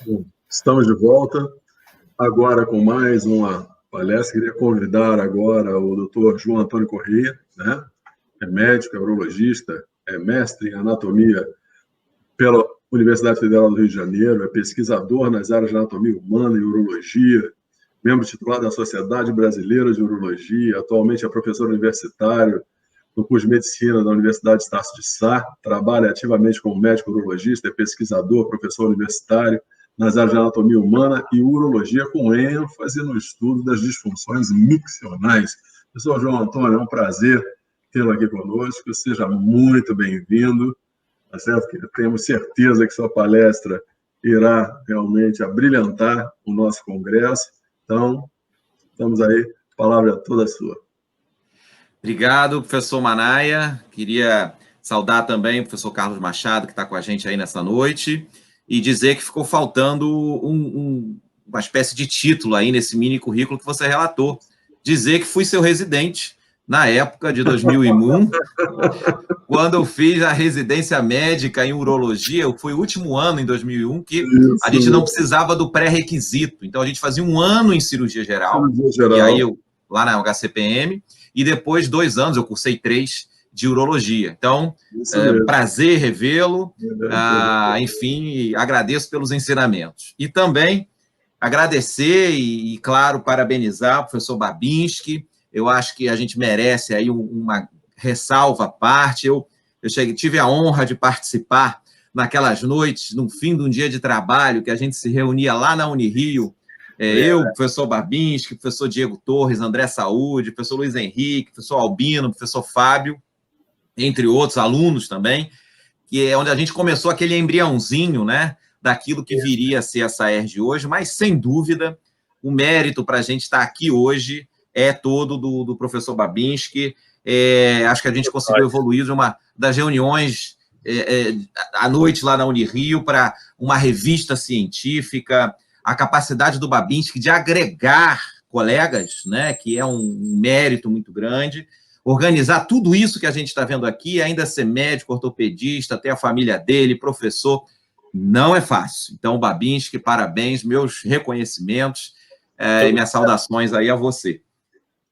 Bom, estamos de volta, agora com mais uma palestra. Queria convidar agora o doutor João Antônio Corrêa, né? É médico, é urologista, é mestre em anatomia pela Universidade Federal do Rio de Janeiro, é pesquisador nas áreas de anatomia humana e urologia, membro titular da Sociedade Brasileira de Urologia, atualmente é professor universitário no curso de Medicina da Universidade Estácio de Sá, trabalha ativamente como médico urologista, é pesquisador, professor universitário nas áreas de anatomia humana e urologia, com ênfase no estudo das disfunções miccionais. Professor João Antônio, é um prazer tê-lo aqui conosco, seja muito bem-vindo, tá certo? Temos certeza que sua palestra irá realmente abrilhantar o nosso congresso, então, estamos aí, a palavra é toda sua. Obrigado, professor Manaia. Queria saudar também o professor Carlos Machado, que está com a gente aí nessa noite, e dizer que ficou faltando uma espécie de título aí nesse mini currículo que você relatou. Dizer que fui seu residente na época de 2001, quando eu fiz a residência médica em urologia. Foi o último ano, em 2001, que a gente não precisava do pré-requisito. Então, a gente fazia um ano em cirurgia geral, e aí eu, lá na HCPM, e depois 2 anos, eu cursei 3 de urologia. Então, prazer revê-lo, enfim, agradeço pelos ensinamentos. E também agradecer e, claro, parabenizar o professor Babinski. Eu acho que a gente merece aí uma ressalva à parte. Eu tive a honra de participar naquelas noites, no fim de um dia de trabalho, que a gente se reunia lá na Unirio, eu, professor Babinski, professor Diego Torres, André Saúde, professor Luiz Henrique, professor Albino, professor Fábio, entre outros alunos também, que é onde a gente começou aquele embriãozinho, né, daquilo que viria a ser essa ERG hoje, mas, sem dúvida, o mérito para a gente estar aqui hoje é todo do professor Babinski. Acho que a gente conseguiu evoluir de uma das reuniões à noite lá na Unirio para uma revista científica, a capacidade do Babinski de agregar colegas, né, que é um mérito muito grande, organizar tudo isso que a gente está vendo aqui, ainda ser médico, ortopedista, ter a família dele, professor, não é fácil. Então, Babinski, parabéns, meus reconhecimentos e minhas saudações aí a você.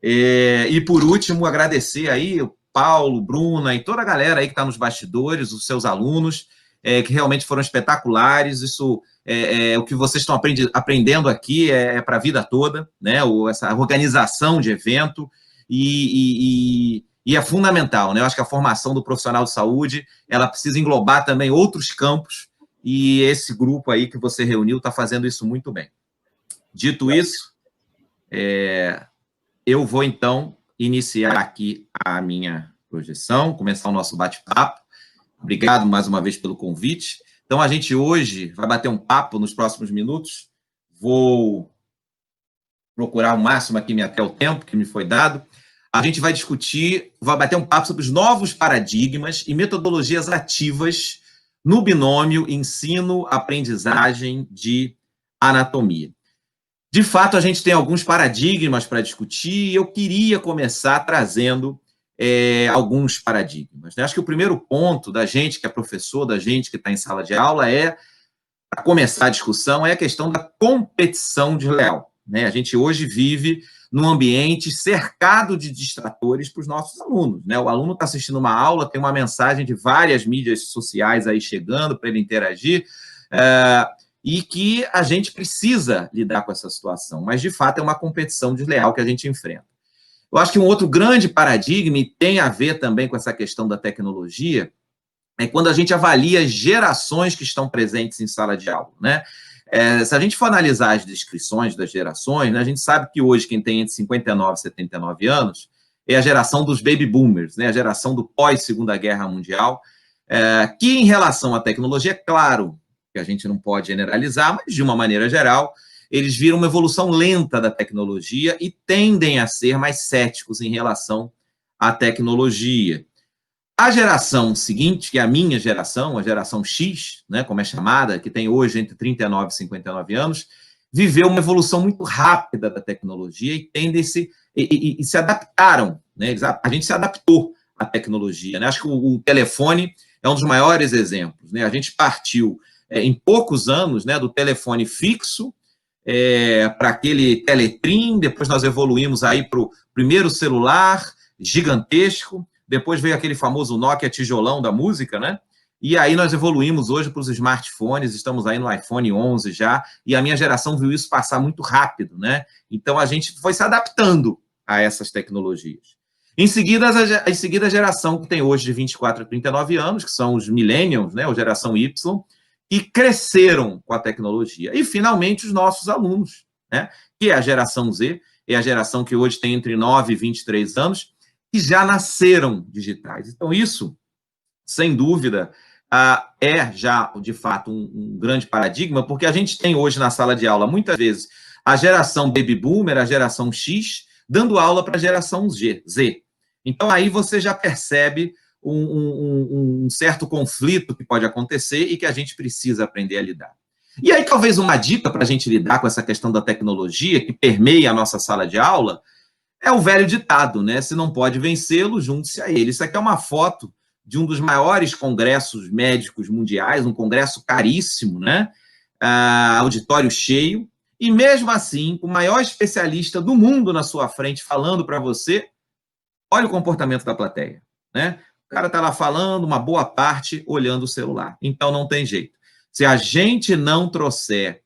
E, por último, agradecer aí o Paulo, Bruna e toda a galera aí que está nos bastidores, os seus alunos, que realmente foram espetaculares. Isso o que vocês estão aprendendo aqui é para a vida toda, né? Essa organização de evento, e é fundamental, né? Eu acho que a formação do profissional de saúde, ela precisa englobar também outros campos, e esse grupo aí que você reuniu está fazendo isso muito bem. Dito isso, eu vou, então, iniciar aqui a minha projeção, começar o nosso bate-papo. Obrigado, mais uma vez, pelo convite. Então, a gente hoje vai bater um papo nos próximos minutos. Vou procurar ao máximo aqui até o tempo que me foi dado. A gente vai discutir, vai bater um papo sobre os novos paradigmas e metodologias ativas no binômio ensino-aprendizagem de anatomia. De fato, a gente tem alguns paradigmas para discutir, e eu queria começar trazendo alguns paradigmas. Acho que o primeiro ponto da gente que é professor, da gente que está em sala de aula, para começar a discussão, é a questão da competição desleal. A gente hoje vive num ambiente cercado de distratores para os nossos alunos. O aluno está assistindo uma aula, tem uma mensagem de várias mídias sociais aí chegando para ele interagir, e que a gente precisa lidar com essa situação, mas, de fato, é uma competição desleal que a gente enfrenta. Eu acho que um outro grande paradigma, e tem a ver também com essa questão da tecnologia, é quando a gente avalia as gerações que estão presentes em sala de aula. Se a gente for analisar as descrições das gerações, a gente sabe que hoje quem tem entre 59 e 79 anos é a geração dos baby boomers, a geração do pós-Segunda Guerra Mundial, que, em relação à tecnologia, é claro que a gente não pode generalizar, mas, de uma maneira geral, eles viram uma evolução lenta da tecnologia e tendem a ser mais céticos em relação à tecnologia. A geração seguinte, que é a minha geração, a geração X, como é chamada, que tem hoje entre 39 e 59 anos, viveu uma evolução muito rápida da tecnologia e se adaptaram. A gente se adaptou à tecnologia. Acho que o telefone é um dos maiores exemplos. A gente partiu em poucos anos, né, do telefone fixo para aquele teletrim, depois nós evoluímos aí para o primeiro celular gigantesco, depois veio aquele famoso Nokia tijolão da música, né? E aí nós evoluímos hoje para os smartphones, estamos aí no iPhone 11 já, e a minha geração viu isso passar muito rápido, né? Então a gente foi se adaptando a essas tecnologias. Em seguida, a geração que tem hoje de 24 a 39 anos, que são os millennials, né, a geração Y, que cresceram com a tecnologia. E, finalmente, os nossos alunos, né, que é a geração Z, é a geração que hoje tem entre 9 e 23 anos, que já nasceram digitais. Então, isso, sem dúvida, é já, de fato, um grande paradigma, porque a gente tem hoje na sala de aula, muitas vezes, a geração Baby Boomer, a geração X, dando aula para a geração Z. Então, aí você já percebe um certo conflito que pode acontecer e que a gente precisa aprender a lidar. E aí, talvez uma dica para a gente lidar com essa questão da tecnologia que permeia a nossa sala de aula é o velho ditado, né? Se não pode vencê-lo, junte-se a ele. Isso aqui é uma foto de um dos maiores congressos médicos mundiais, um congresso caríssimo, né? Auditório cheio, e mesmo assim, o maior especialista do mundo na sua frente falando para você, olha o comportamento da plateia, né? O cara está lá falando, uma boa parte olhando o celular. Então, não tem jeito. Se a gente não trouxer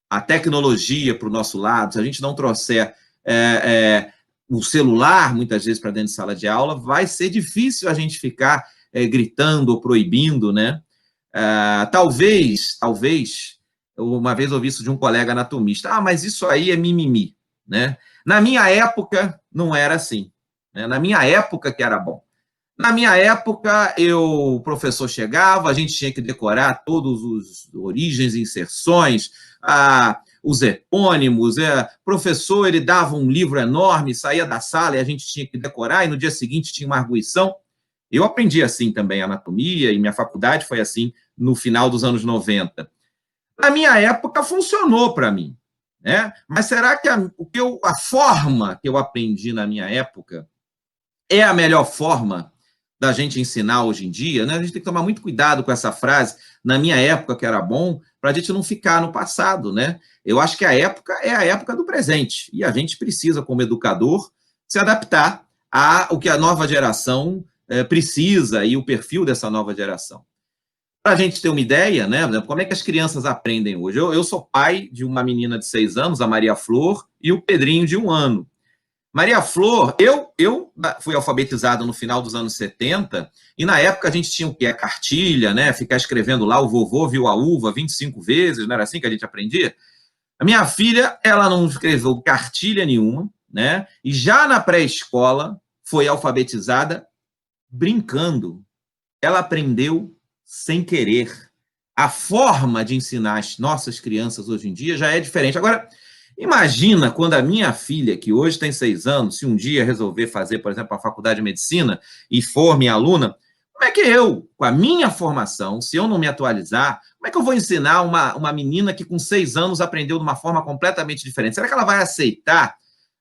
a tecnologia para o nosso lado, se a gente não trouxer o celular, muitas vezes, para dentro de sala de aula, vai ser difícil a gente ficar gritando ou proibindo, né? Talvez, uma vez ouvi isso de um colega anatomista, mas isso aí é mimimi, né? Na minha época, não era assim. Né? Na minha época que era bom. Na minha época, o professor chegava, a gente tinha que decorar todos os origens e inserções, os epônimos, o professor ele dava um livro enorme, saía da sala e a gente tinha que decorar, e no dia seguinte tinha uma arguição. Eu aprendi assim também anatomia, e minha faculdade foi assim no final dos anos 90. Na minha época, funcionou para mim. Né? Mas será que a forma que eu aprendi na minha época é a melhor forma da gente ensinar hoje em dia? Né? A gente tem que tomar muito cuidado com essa frase, na minha época que era bom, para a gente não ficar no passado. Né? Eu acho que a época é a época do presente, e a gente precisa, como educador, se adaptar ao que a nova geração precisa e o perfil dessa nova geração. Para a gente ter uma ideia, né, como é que as crianças aprendem hoje? Eu sou pai de uma menina de 6 anos, a Maria Flor, e o Pedrinho, de 1 ano. Maria Flor, eu fui alfabetizado no final dos anos 70, e na época a gente tinha o quê? A cartilha, né? Ficar escrevendo lá, o vovô viu a uva 25 vezes, não era assim que a gente aprendia? A minha filha, ela não escreveu cartilha nenhuma, né? E já na pré-escola foi alfabetizada brincando. Ela aprendeu sem querer. A forma de ensinar as nossas crianças hoje em dia já é diferente. Agora, imagina quando a minha filha, que hoje tem 6 anos, se um dia resolver fazer, por exemplo, a faculdade de medicina e for minha aluna, como é que eu, com a minha formação, se eu não me atualizar, como é que eu vou ensinar uma menina que com 6 anos aprendeu de uma forma completamente diferente? Será que ela vai aceitar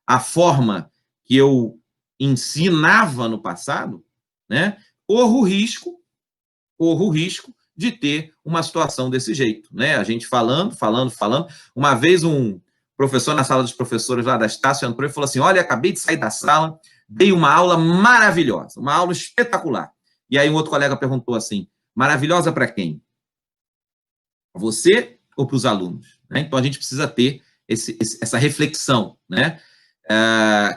a forma que eu ensinava no passado? Né? Corro o risco de ter uma situação desse jeito, né? A gente falando. Uma vez um professor na sala dos professores lá da Estácio entrou e falou assim, olha, acabei de sair da sala, dei uma aula maravilhosa, uma aula espetacular. E aí um outro colega perguntou assim, maravilhosa para quem? Para você ou para os alunos? Né? Então a gente precisa ter essa reflexão, né?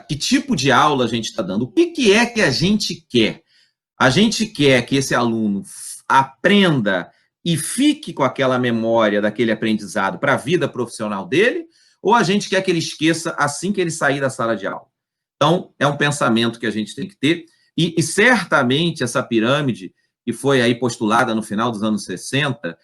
Que tipo de aula a gente está dando? O que é que a gente quer? A gente quer que esse aluno aprenda e fique com aquela memória daquele aprendizado para a vida profissional dele, ou a gente quer que ele esqueça assim que ele sair da sala de aula? Então, é um pensamento que a gente tem que ter, e certamente essa pirâmide, que foi aí postulada no final dos anos 60,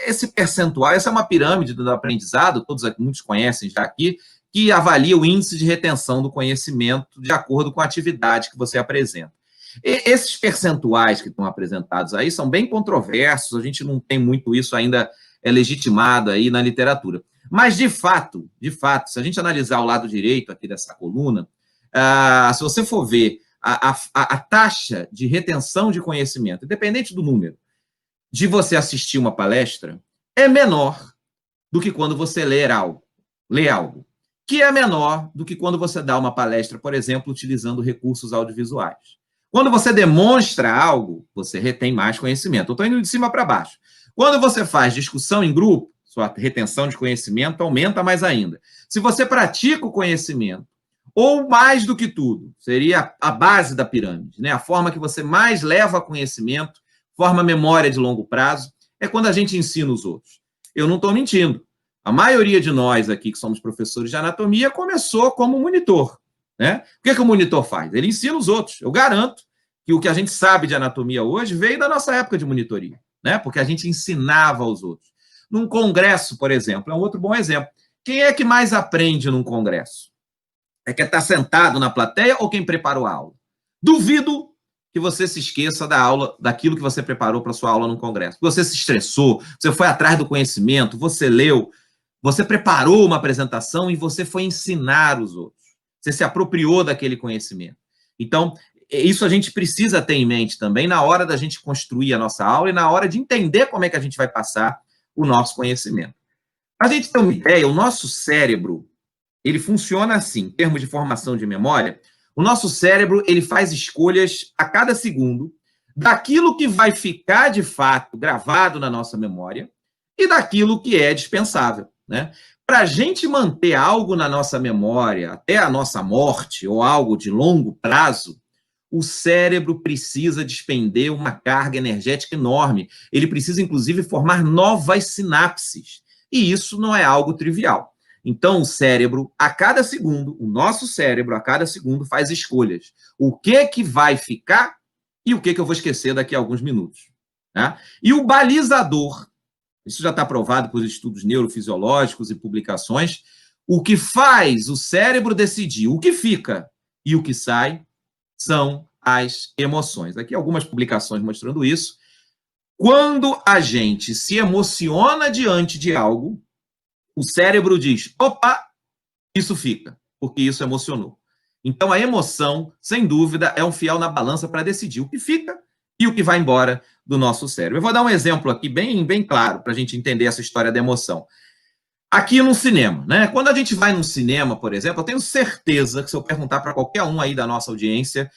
esse percentual, essa é uma pirâmide do aprendizado, muitos conhecem já aqui, que avalia o índice de retenção do conhecimento de acordo com a atividade que você apresenta. Esses percentuais que estão apresentados aí são bem controversos, a gente não tem muito isso ainda legitimado aí na literatura. Mas, de fato, se a gente analisar o lado direito aqui dessa coluna, se você for ver a taxa de retenção de conhecimento, independente do número, de você assistir uma palestra é menor do que quando você lê algo, que é menor do que quando você dá uma palestra, por exemplo, utilizando recursos audiovisuais. Quando você demonstra algo, você retém mais conhecimento. Eu estou indo de cima para baixo. Quando você faz discussão em grupo, sua retenção de conhecimento aumenta mais ainda. Se você pratica o conhecimento, ou mais do que tudo, seria a base da pirâmide, né? A forma que você mais leva conhecimento, forma memória de longo prazo, é quando a gente ensina os outros. Eu não estou mentindo. A maioria de nós aqui, que somos professores de anatomia, começou como monitor, né? O que o monitor faz? Ele ensina os outros. Eu garanto que o que a gente sabe de anatomia hoje veio da nossa época de monitoria, né? Porque a gente ensinava aos outros. Num congresso, por exemplo, é um outro bom exemplo. Quem é que mais aprende num congresso? É quem está sentado na plateia ou quem preparou a aula? Duvido que você se esqueça da aula, daquilo que você preparou para a sua aula no congresso. Você se estressou, você foi atrás do conhecimento, você leu, você preparou uma apresentação e você foi ensinar os outros. Você se apropriou daquele conhecimento. Então, isso a gente precisa ter em mente também na hora da gente construir a nossa aula e na hora de entender como é que a gente vai passar o nosso conhecimento. Para a gente ter uma ideia, o nosso cérebro, ele funciona assim, em termos de formação de memória. O nosso cérebro, ele faz escolhas a cada segundo daquilo que vai ficar, de fato, gravado na nossa memória e daquilo que é dispensável, né? Para a gente manter algo na nossa memória até a nossa morte ou algo de longo prazo, o cérebro precisa despender uma carga energética enorme. Ele precisa, inclusive, formar novas sinapses. E isso não é algo trivial. Então, o cérebro, a cada segundo, o nosso cérebro, a cada segundo, faz escolhas. O que vai ficar e o que eu vou esquecer daqui a alguns minutos. Né? E o balizador, isso já está provado por estudos neurofisiológicos e publicações, o que faz o cérebro decidir o que fica e o que sai são as emoções. Aqui algumas publicações mostrando isso. Quando a gente se emociona diante de algo, o cérebro diz, opa, isso fica, porque isso emocionou. Então, a emoção, sem dúvida, é um fiel na balança para decidir o que fica e o que vai embora do nosso cérebro. Eu vou dar um exemplo aqui bem claro para a gente entender essa história da emoção. Aqui no cinema, né? Quando a gente vai no cinema, por exemplo, eu tenho certeza que se eu perguntar para qualquer um aí da nossa audiência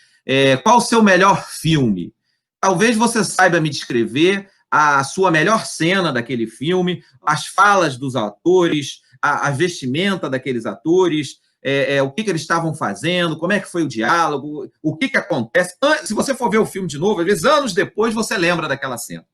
qual o seu melhor filme, talvez você saiba me descrever a sua melhor cena daquele filme, as falas dos atores, a vestimenta daqueles atores, o que eles estavam fazendo, como é que foi o diálogo, o que acontece. Se você for ver o filme de novo, às vezes anos depois você lembra daquela cena.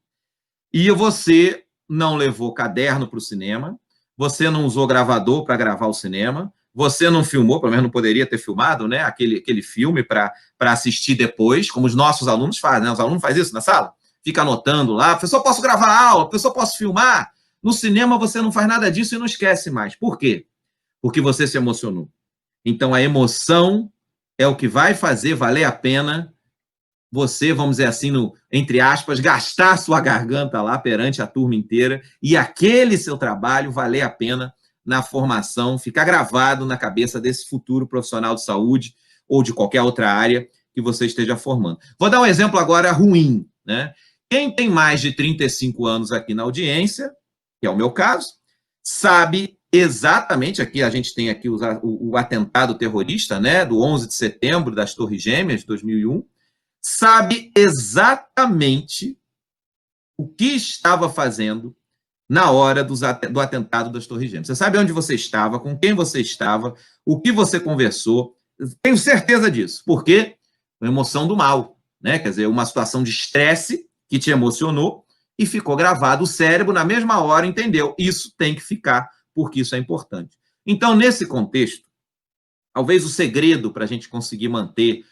E você não levou caderno para o cinema, você não usou gravador para gravar o cinema, você não filmou, pelo menos não poderia ter filmado, né, aquele filme para assistir depois, como os nossos alunos fazem, né? Os alunos fazem isso na sala. Fica anotando lá, professor, posso gravar a aula? Professor, posso filmar? No cinema você não faz nada disso e não esquece mais. Por quê? Porque você se emocionou. Então, a emoção é o que vai fazer valer a pena você, vamos dizer assim, entre aspas, gastar sua garganta lá perante a turma inteira e aquele seu trabalho valer a pena na formação, ficar gravado na cabeça desse futuro profissional de saúde ou de qualquer outra área que você esteja formando. Vou dar um exemplo agora ruim, né? Quem tem mais de 35 anos aqui na audiência, que é o meu caso, sabe exatamente, aqui a gente tem aqui o atentado terrorista, né, do 11 de setembro das Torres Gêmeas de 2001, sabe exatamente o que estava fazendo na hora do atentado das Torres Gêmeas. Você sabe onde você estava, com quem você estava, o que você conversou. Tenho certeza disso. Por quê? Uma emoção do mal, né? Quer dizer, uma situação de estresse que te emocionou e ficou gravado. O cérebro, na mesma hora, entendeu. Isso tem que ficar, porque isso é importante. Então, nesse contexto, talvez o segredo para a gente conseguir manter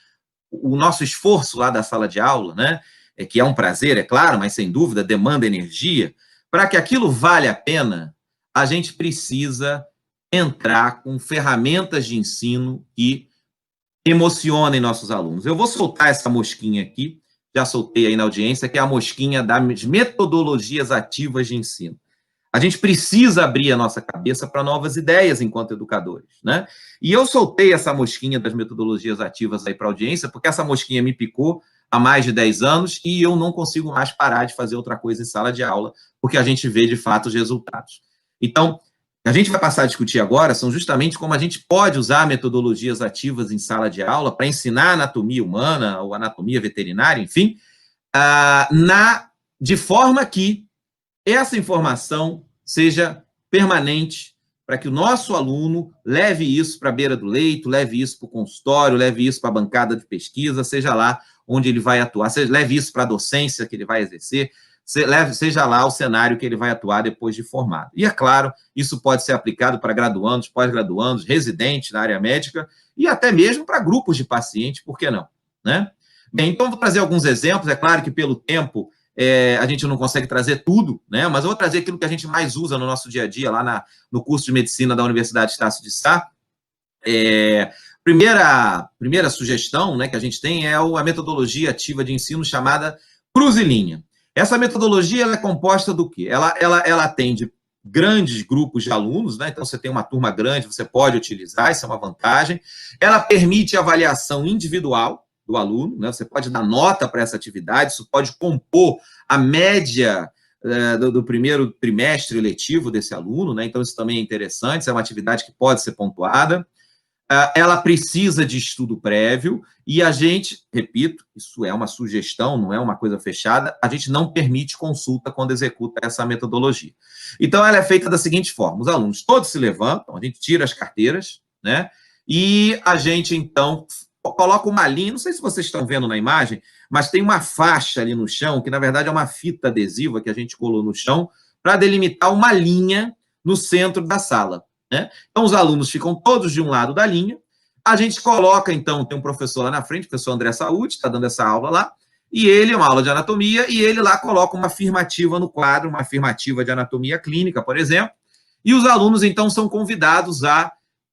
o nosso esforço lá da sala de aula, né, que é um prazer, é claro, mas sem dúvida demanda energia, para que aquilo valha a pena, a gente precisa entrar com ferramentas de ensino que emocionem nossos alunos. Eu vou soltar essa mosquinha aqui, já soltei aí na audiência, que é a mosquinha das metodologias ativas de ensino. A gente precisa abrir a nossa cabeça para novas ideias enquanto educadores, né? E eu soltei essa mosquinha das metodologias ativas aí para a audiência, porque essa mosquinha me picou há mais de 10 anos e eu não consigo mais parar de fazer outra coisa em sala de aula, porque a gente vê, de fato, os resultados. Então, o que a gente vai passar a discutir agora são justamente como a gente pode usar metodologias ativas em sala de aula para ensinar anatomia humana ou anatomia veterinária, enfim, de forma que essa informação seja permanente, para que o nosso aluno leve isso para a beira do leito, leve isso para o consultório, leve isso para a bancada de pesquisa, seja lá onde ele vai atuar, leve isso para a docência que ele vai exercer, seja lá o cenário que ele vai atuar depois de formado. E, é claro, isso pode ser aplicado para graduandos, pós-graduandos, residentes na área médica e até mesmo para grupos de pacientes, por que não? Né? Bem, então, vou trazer alguns exemplos. É claro que, pelo tempo, a gente não consegue trazer tudo, né? Mas eu vou trazer aquilo que a gente mais usa no nosso dia a dia, lá no curso de medicina da Universidade Estácio de Sá. Primeira sugestão, né, que a gente tem é a metodologia ativa de ensino chamada Cruzilinha. Essa metodologia ela é composta do quê? Ela atende grandes grupos de alunos, né? Então, você tem uma turma grande, você pode utilizar, isso é uma vantagem. Ela permite avaliação individual do aluno, né? Você pode dar nota para essa atividade, isso pode compor a média do primeiro trimestre letivo desse aluno, né? Então, isso também é interessante, isso é uma atividade que pode ser pontuada. Ela precisa de estudo prévio e a gente, repito, isso é uma sugestão, não é uma coisa fechada, a gente não permite consulta quando executa essa metodologia. Então, ela é feita da seguinte forma: os alunos todos se levantam, a gente tira as carteiras, né? E a gente, então, coloca uma linha, não sei se vocês estão vendo na imagem, mas tem uma faixa ali no chão, que na verdade é uma fita adesiva que a gente colou no chão, para delimitar uma linha no centro da sala, né? Então, os alunos ficam todos de um lado da linha, a gente coloca, então, tem um professor lá na frente, o professor André Saúde, está dando essa aula lá, e ele, uma aula de anatomia, e ele lá coloca uma afirmativa no quadro, uma afirmativa de anatomia clínica, por exemplo, e os alunos, então, são convidados a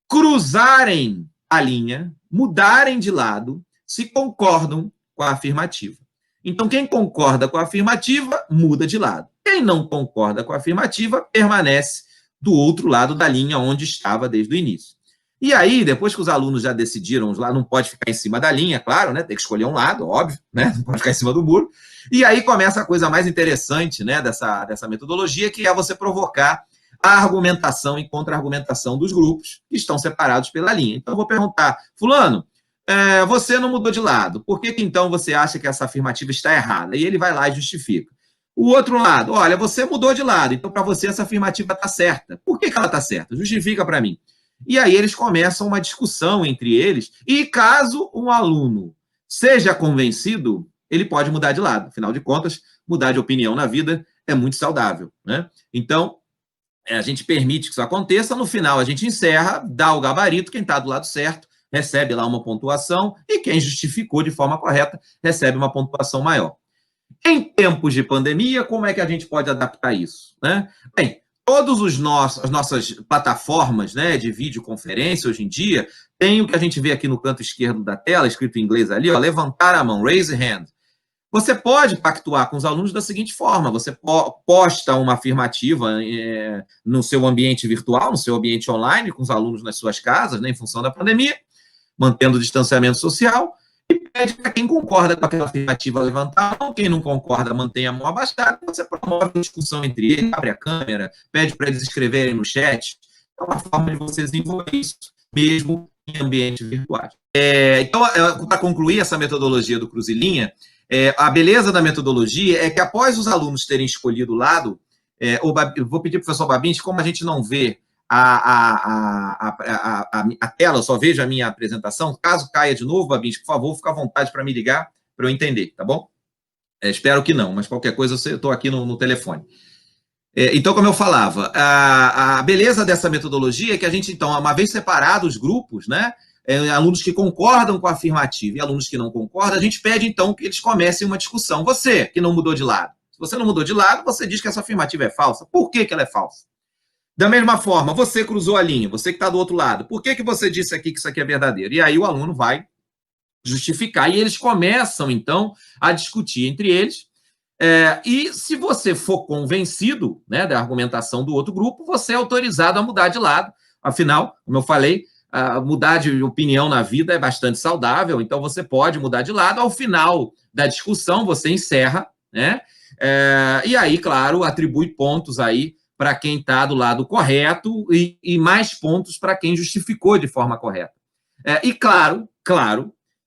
cruzarem a linha, mudarem de lado, se concordam com a afirmativa. Então, quem concorda com a afirmativa, muda de lado. Quem não concorda com a afirmativa, permanece do outro lado da linha onde estava desde o início. E aí, depois que os alunos já decidiram, lá não pode ficar em cima da linha, claro, né? Tem que escolher um lado, óbvio, né? Não pode ficar em cima do muro. E aí começa a coisa mais interessante, né, dessa metodologia, que é você provocar a argumentação e contra-argumentação dos grupos que estão separados pela linha. Então, eu vou perguntar, fulano, você não mudou de lado, por que então você acha que essa afirmativa está errada? E ele vai lá e justifica. O outro lado, olha, você mudou de lado, então para você essa afirmativa está certa. Por que ela está certa? Justifica para mim. E aí eles começam uma discussão entre eles, e caso um aluno seja convencido, ele pode mudar de lado. Afinal de contas, mudar de opinião na vida é muito saudável, né? Então, a gente permite que isso aconteça, no final a gente encerra, dá o gabarito, quem está do lado certo recebe lá uma pontuação, e quem justificou de forma correta recebe uma pontuação maior. Em tempos de pandemia, como é que a gente pode adaptar isso, né? Bem, todas as nossas plataformas, né, de videoconferência hoje em dia, tem o que a gente vê aqui no canto esquerdo da tela, escrito em inglês ali, ó, levantar a mão, raise a hand. Você pode pactuar com os alunos da seguinte forma: você posta uma afirmativa no seu ambiente virtual, no seu ambiente online, com os alunos nas suas casas, né, em função da pandemia, mantendo o distanciamento social, e pede para quem concorda com aquela afirmativa levantar a mão, quem não concorda mantém a mão abaixada, você promove a discussão entre eles, abre a câmera, pede para eles escreverem no chat. É uma forma de você desenvolver isso, mesmo em ambientes virtuais. Então, para concluir essa metodologia do Cruzilinha, a beleza da metodologia é que, após os alunos terem escolhido o lado, eu vou pedir para o professor Babinchi, como a gente não vê a tela, eu só vejo a minha apresentação, caso caia de novo, Babinchi, por favor, fica à vontade para me ligar, para eu entender, tá bom? Espero que não, mas qualquer coisa eu estou aqui no telefone. Então, como eu falava, a beleza dessa metodologia é que a gente, então, uma vez separados os grupos, né, alunos que concordam com a afirmativa e alunos que não concordam, a gente pede, então, que eles comecem uma discussão. Você, que não mudou de lado, se você não mudou de lado, você diz que essa afirmativa é falsa. Por que ela é falsa? Da mesma forma, você cruzou a linha, você que está do outro lado, por que você disse aqui que isso aqui é verdadeiro? E aí o aluno vai justificar, e eles começam, então, a discutir entre eles, e se você for convencido, né, da argumentação do outro grupo, você é autorizado a mudar de lado. Afinal, como eu falei, mudar de opinião na vida é bastante saudável, então você pode mudar de lado. Ao final da discussão, você encerra, né? E aí, claro, atribui pontos aí para quem está do lado correto e mais pontos para quem justificou de forma correta. E claro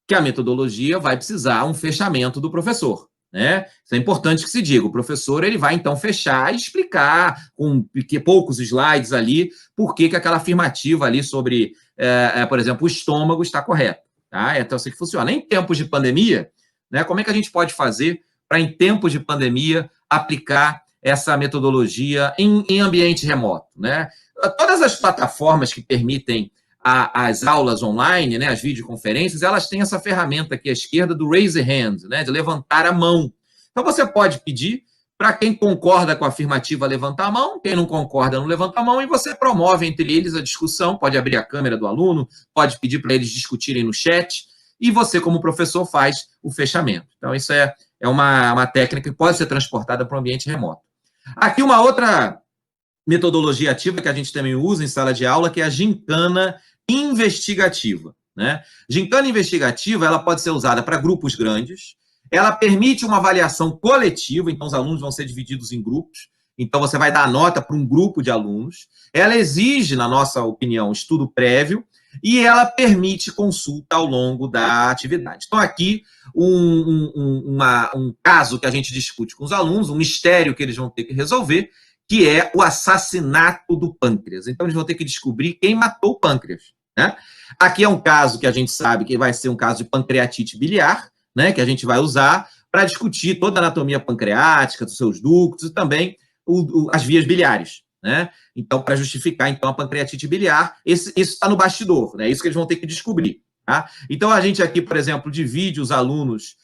que a metodologia vai precisar um fechamento do professor, né? Isso é importante que se diga. O professor ele vai, então, fechar e explicar com poucos slides ali por que aquela afirmativa ali sobre, por exemplo, o estômago está correta. Tá? É assim que funciona. Em tempos de pandemia, né, como é que a gente pode fazer para, em tempos de pandemia, aplicar essa metodologia em ambiente remoto, né? Todas as plataformas que permitem as aulas online, né, as videoconferências, elas têm essa ferramenta aqui à esquerda do raise hand, né, de levantar a mão. Então, você pode pedir para quem concorda com a afirmativa levantar a mão, quem não concorda não levanta a mão, e você promove entre eles a discussão, pode abrir a câmera do aluno, pode pedir para eles discutirem no chat, e você, como professor, faz o fechamento. Então, isso é uma técnica que pode ser transportada para o ambiente remoto. Aqui uma outra metodologia ativa que a gente também usa em sala de aula, que é a gincana investigativa, né? Gincana investigativa, ela pode ser usada para grupos grandes, ela permite uma avaliação coletiva, então os alunos vão ser divididos em grupos, então você vai dar a nota para um grupo de alunos, ela exige, na nossa opinião, estudo prévio, e ela permite consulta ao longo da atividade. Então, aqui, um caso que a gente discute com os alunos, um mistério que eles vão ter que resolver, que é o assassinato do pâncreas. Então, eles vão ter que descobrir quem matou o pâncreas, né? Aqui é um caso que a gente sabe que vai ser um caso de pancreatite biliar, né, que a gente vai usar para discutir toda a anatomia pancreática, dos seus ductos e também as vias biliares, né? Então, para justificar, então, a pancreatite biliar, isso está no bastidor, né? Isso que eles vão ter que descobrir, tá? Então, a gente aqui, por exemplo, divide os alunos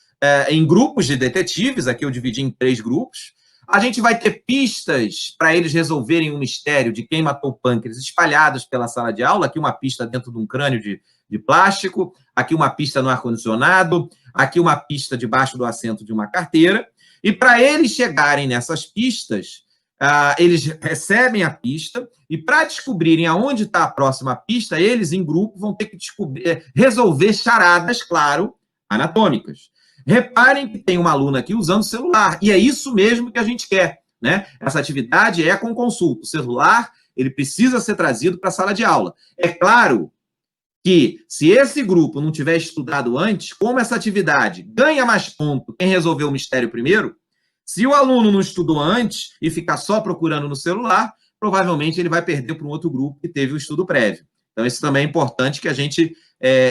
em grupos de detetives, aqui eu dividi em 3 grupos. A gente vai ter pistas para eles resolverem o mistério de quem matou o pâncreas espalhados pela sala de aula, aqui uma pista dentro de um crânio de plástico, aqui uma pista no ar-condicionado, aqui uma pista debaixo do assento de uma carteira, e para eles chegarem nessas pistas, eles recebem a pista, e para descobrirem aonde está a próxima pista, eles, em grupo, vão ter que resolver charadas, claro, anatômicas. Reparem que tem uma aluna aqui usando o celular, e é isso mesmo que a gente quer, né? Essa atividade é com consulta. O celular, ele precisa ser trazido para a sala de aula. É claro que, se esse grupo não tiver estudado antes, como essa atividade ganha mais ponto quem resolveu o mistério primeiro, se o aluno não estudou antes e ficar só procurando no celular, provavelmente ele vai perder para um outro grupo que teve o estudo prévio. Então, isso também é importante que a gente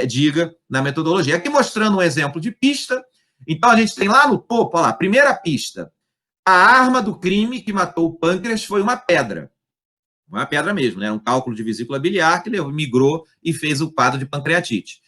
diga na metodologia. Aqui mostrando um exemplo de pista. Então, a gente tem lá no topo, olha lá, primeira pista. A arma do crime que matou o pâncreas foi uma pedra. Uma pedra mesmo, né? Um cálculo de vesícula biliar que migrou e fez o quadro de pancreatite.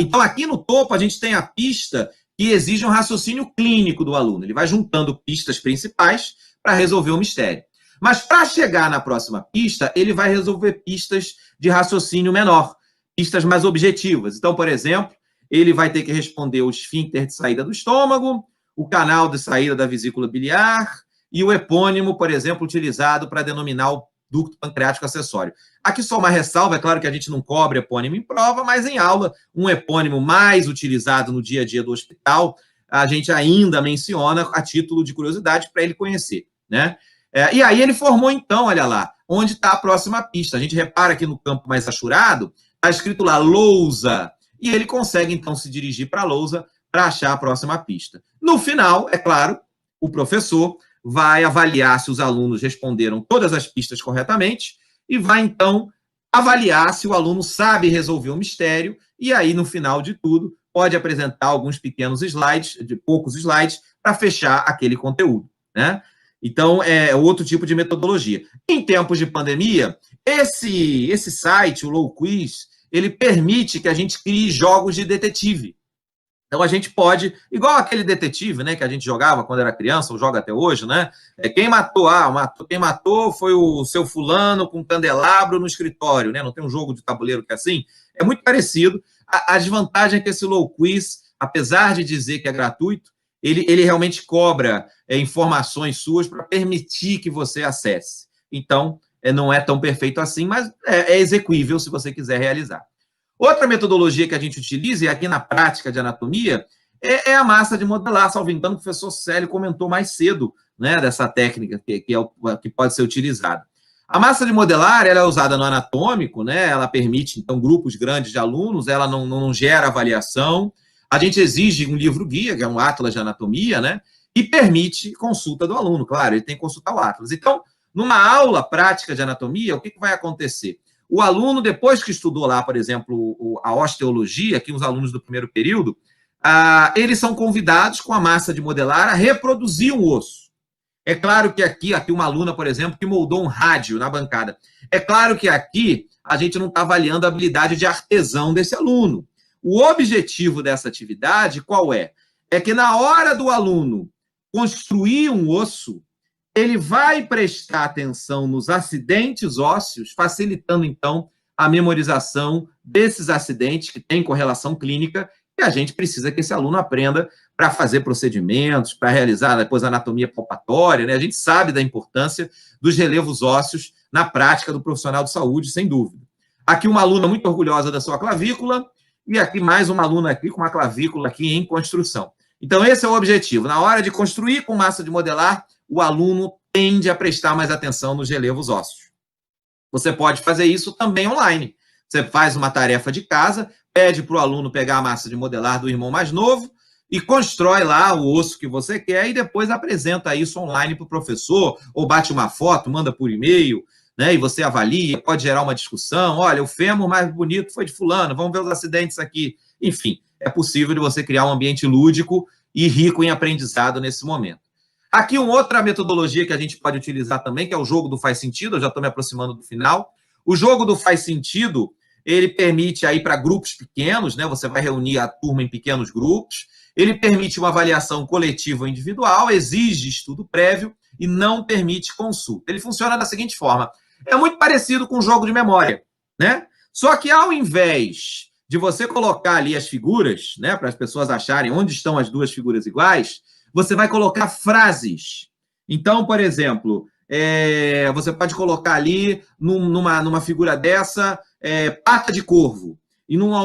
Então, aqui no topo, a gente tem a pista que exige um raciocínio clínico do aluno. Ele vai juntando pistas principais para resolver o mistério. Mas, para chegar na próxima pista, ele vai resolver pistas de raciocínio menor, pistas mais objetivas. Então, por exemplo, ele vai ter que responder o esfíncter de saída do estômago, o canal de saída da vesícula biliar e o epônimo, por exemplo, utilizado para denominar o ducto pancreático acessório. Aqui só uma ressalva, é claro que a gente não cobre epônimo em prova, mas em aula, um epônimo mais utilizado no dia a dia do hospital, a gente ainda menciona a título de curiosidade para ele conhecer, né? E aí ele formou, então, olha lá, onde está a próxima pista. A gente repara aqui no campo mais achurado, está escrito lá, lousa, e ele consegue, então, se dirigir para a lousa para achar a próxima pista. No final, é claro, o professor vai avaliar se os alunos responderam todas as pistas corretamente e vai, então, avaliar se o aluno sabe resolver o mistério e aí, no final de tudo, pode apresentar alguns pequenos slides, de poucos slides, para fechar aquele conteúdo, né? Então, é outro tipo de metodologia. Em tempos de pandemia, esse site, o Low Quiz, ele permite que a gente crie jogos de detetive. Então, a gente pode, igual aquele detetive, né, que a gente jogava quando era criança, ou joga até hoje, né? Quem matou? Quem matou foi o seu fulano com candelabro no escritório, né? Não tem um jogo de tabuleiro que é assim? É muito parecido. A desvantagem é que esse Low Quiz, apesar de dizer que é gratuito, ele realmente cobra informações suas para permitir que você acesse. Então, não é tão perfeito assim, mas é execuível se você quiser realizar. Outra metodologia que a gente utiliza, e aqui na prática de anatomia, é a massa de modelar. Salvo engano, o professor Célio comentou mais cedo, né, dessa técnica que pode ser utilizada. A massa de modelar, ela é usada no anatômico, né, ela permite, então, grupos grandes de alunos, ela não gera avaliação. A gente exige um livro-guia, que é um atlas de anatomia, né, e permite consulta do aluno, claro, ele tem que consultar o atlas. Então, numa aula prática de anatomia, o que vai acontecer? O aluno, depois que estudou lá, por exemplo, a osteologia, aqui os alunos do primeiro período, eles são convidados com a massa de modelar a reproduzir um osso. É claro que aqui uma aluna, por exemplo, que moldou um rádio na bancada. É claro que aqui a gente não está avaliando a habilidade de artesão desse aluno. O objetivo dessa atividade, qual é? É que na hora do aluno construir um osso, ele vai prestar atenção nos acidentes ósseos, facilitando, então, a memorização desses acidentes que têm correlação clínica, e a gente precisa que esse aluno aprenda para fazer procedimentos, para realizar depois a anatomia palpatória, né? A gente sabe da importância dos relevos ósseos na prática do profissional de saúde, sem dúvida. Aqui uma aluna muito orgulhosa da sua clavícula, e aqui mais uma aluna aqui com uma clavícula aqui em construção. Então, esse é o objetivo. Na hora de construir com massa de modelar, o aluno tende a prestar mais atenção nos relevos ósseos. Você pode fazer isso também online. Você faz uma tarefa de casa, pede para o aluno pegar a massa de modelar do irmão mais novo e constrói lá o osso que você quer e depois apresenta isso online para o professor, ou bate uma foto, manda por e-mail, né, e você avalia, pode gerar uma discussão. Olha, o fêmur mais bonito foi de fulano, vamos ver os acidentes aqui. Enfim, é possível de você criar um ambiente lúdico e rico em aprendizado nesse momento. Aqui uma outra metodologia que a gente pode utilizar também, que é o jogo do faz sentido. Eu já estou me aproximando do final. O jogo do faz sentido, ele permite aí para grupos pequenos, né? Você vai reunir a turma em pequenos grupos. Ele permite uma avaliação coletiva ou individual, exige estudo prévio e não permite consulta. Ele funciona da seguinte forma: é muito parecido com o jogo de memória, né? Só que ao invés de você colocar ali as figuras, né, para as pessoas acharem onde estão as duas figuras iguais, você vai colocar frases. Então, por exemplo, você pode colocar ali, numa figura dessa, pata de corvo. E na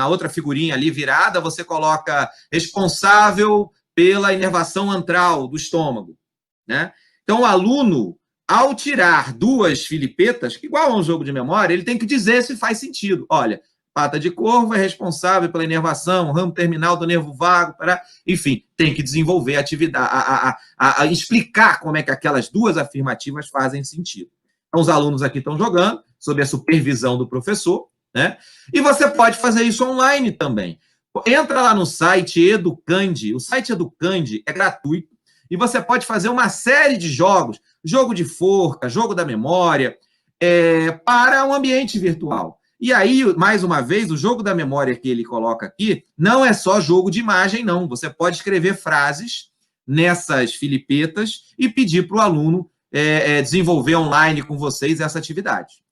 outra figurinha ali virada, você coloca responsável pela inervação antral do estômago, né? Então, o aluno, ao tirar duas filipetas, igual a um jogo de memória, ele tem que dizer se faz sentido. Olha, pata de corvo é responsável pela inervação, ramo terminal do nervo vago, enfim, tem que desenvolver a atividade, a explicar como é que aquelas duas afirmativas fazem sentido. Então, os alunos aqui estão jogando, sob a supervisão do professor, né? E você pode fazer isso online também. Entra lá no site Educandi. O site Educandi é gratuito e você pode fazer uma série de jogos, jogo de forca, jogo da memória, para um ambiente virtual. E aí, mais uma vez, o jogo da memória que ele coloca aqui não é só jogo de imagem, não. Você pode escrever frases nessas filipetas e pedir para o aluno desenvolver online com vocês essa atividade.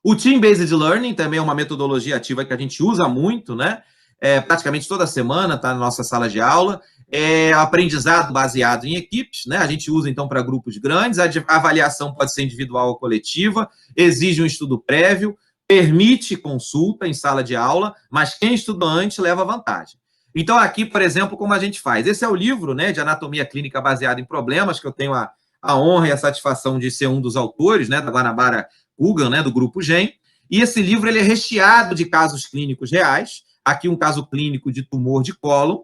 O Team-Based Learning também é uma metodologia ativa que a gente usa muito, né? Praticamente toda semana está na nossa sala de aula. É aprendizado baseado em equipes, né? A gente usa, então, para grupos grandes. A avaliação pode ser individual ou coletiva, exige um estudo prévio, permite consulta em sala de aula, mas quem estudou antes leva vantagem. Então, aqui, por exemplo, como a gente faz? Esse é o livro, né, de anatomia clínica baseada em problemas, que eu tenho a honra e a satisfação de ser um dos autores, né, da Guanabara Kugan, né, do Grupo GEM. E esse livro ele é recheado de casos clínicos reais. Aqui um caso clínico de tumor de cólon,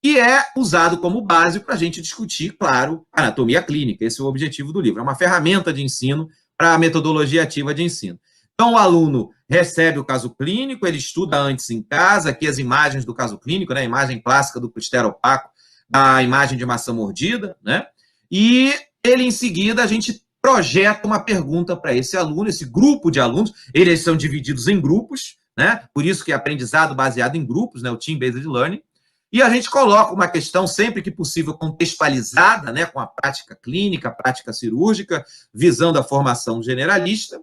que é usado como base para a gente discutir, claro, anatomia clínica. Esse é o objetivo do livro. É uma ferramenta de ensino para a metodologia ativa de ensino. Então, o aluno recebe o caso clínico, ele estuda antes em casa, aqui as imagens do caso clínico, né, a imagem clássica do clister opaco, a imagem de maçã mordida, né, e ele, em seguida, a gente projeta uma pergunta para esse aluno, esse grupo de alunos, eles são divididos em grupos, né, por isso que é aprendizado baseado em grupos, né, o Team-Based Learning, e a gente coloca uma questão, sempre que possível, contextualizada, né, com a prática clínica, a prática cirúrgica, visando a formação generalista.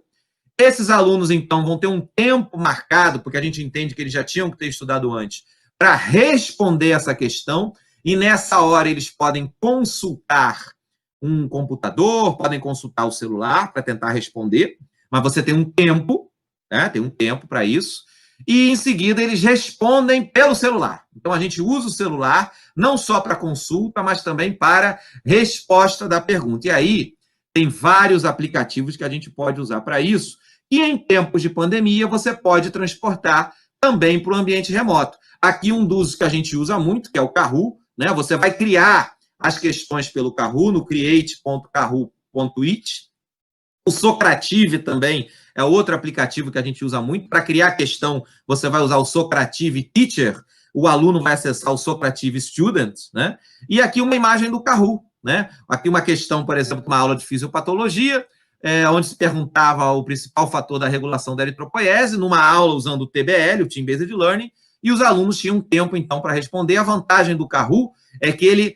Esses alunos, então, vão ter um tempo marcado, porque a gente entende que eles já tinham que ter estudado antes, para responder essa questão, e nessa hora eles podem consultar um computador, podem consultar o celular para tentar responder, mas você tem um tempo, né? Tem um tempo para isso, e em seguida eles respondem pelo celular. Então a gente usa o celular não só para consulta, mas também para resposta da pergunta. E aí tem vários aplicativos que a gente pode usar para isso, e em tempos de pandemia você pode transportar também para o ambiente remoto. Aqui um dos que a gente usa muito, que é o Kahoot, né? Você vai criar as questões pelo Kahoot, no create.kahoot.it. O Socrative também é outro aplicativo que a gente usa muito. Para criar a questão, você vai usar o Socrative Teacher, o aluno vai acessar o Socrative Student, né? E aqui uma imagem do Kahoot, né? Aqui uma questão, por exemplo, uma aula de fisiopatologia, onde se perguntava o principal fator da regulação da eritropoiese, numa aula usando o TBL, o Team Based Learning, e os alunos tinham tempo, então, para responder. A vantagem do Kahoot é que ele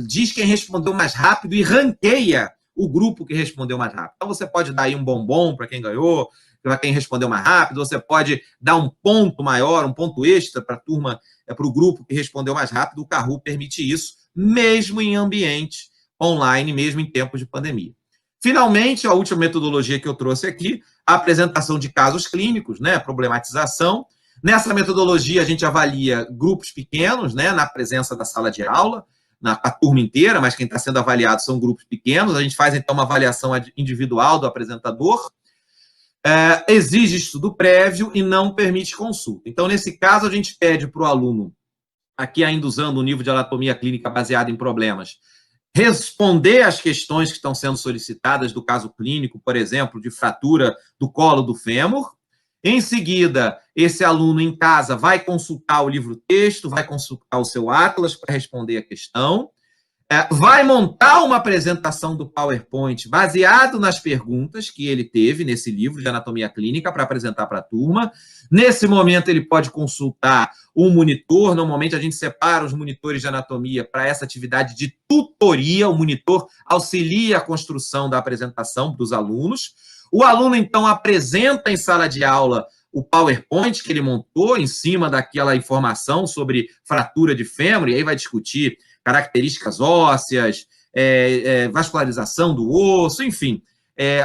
diz quem respondeu mais rápido e ranqueia o grupo que respondeu mais rápido. Então, você pode dar aí um bombom para quem ganhou, para quem respondeu mais rápido, você pode dar um ponto maior, um ponto extra para a turma, para o grupo que respondeu mais rápido. O Kahoot permite isso, mesmo em ambiente online, mesmo em tempos de pandemia. Finalmente, a última metodologia que eu trouxe aqui, a apresentação de casos clínicos, né, problematização. Nessa metodologia, a gente avalia grupos pequenos, né, na presença da sala de aula, a turma inteira, mas quem está sendo avaliado são grupos pequenos. A gente faz, então, uma avaliação individual do apresentador. Exige estudo prévio e não permite consulta. Então, nesse caso, a gente pede para o aluno, aqui ainda usando o nível de anatomia clínica baseado em problemas, responder às questões que estão sendo solicitadas do caso clínico, por exemplo, de fratura do colo do fêmur. Em seguida, esse aluno em casa vai consultar o livro-texto, vai consultar o seu Atlas para responder a questão, vai montar uma apresentação do PowerPoint baseado nas perguntas que ele teve nesse livro de anatomia clínica para apresentar para a turma. Nesse momento, ele pode consultar um monitor. Normalmente, a gente separa os monitores de anatomia para essa atividade de tutoria. O monitor auxilia a construção da apresentação dos alunos. O aluno, então, apresenta em sala de aula o PowerPoint que ele montou em cima daquela informação sobre fratura de fêmur, e aí vai discutir características ósseas, vascularização do osso, enfim.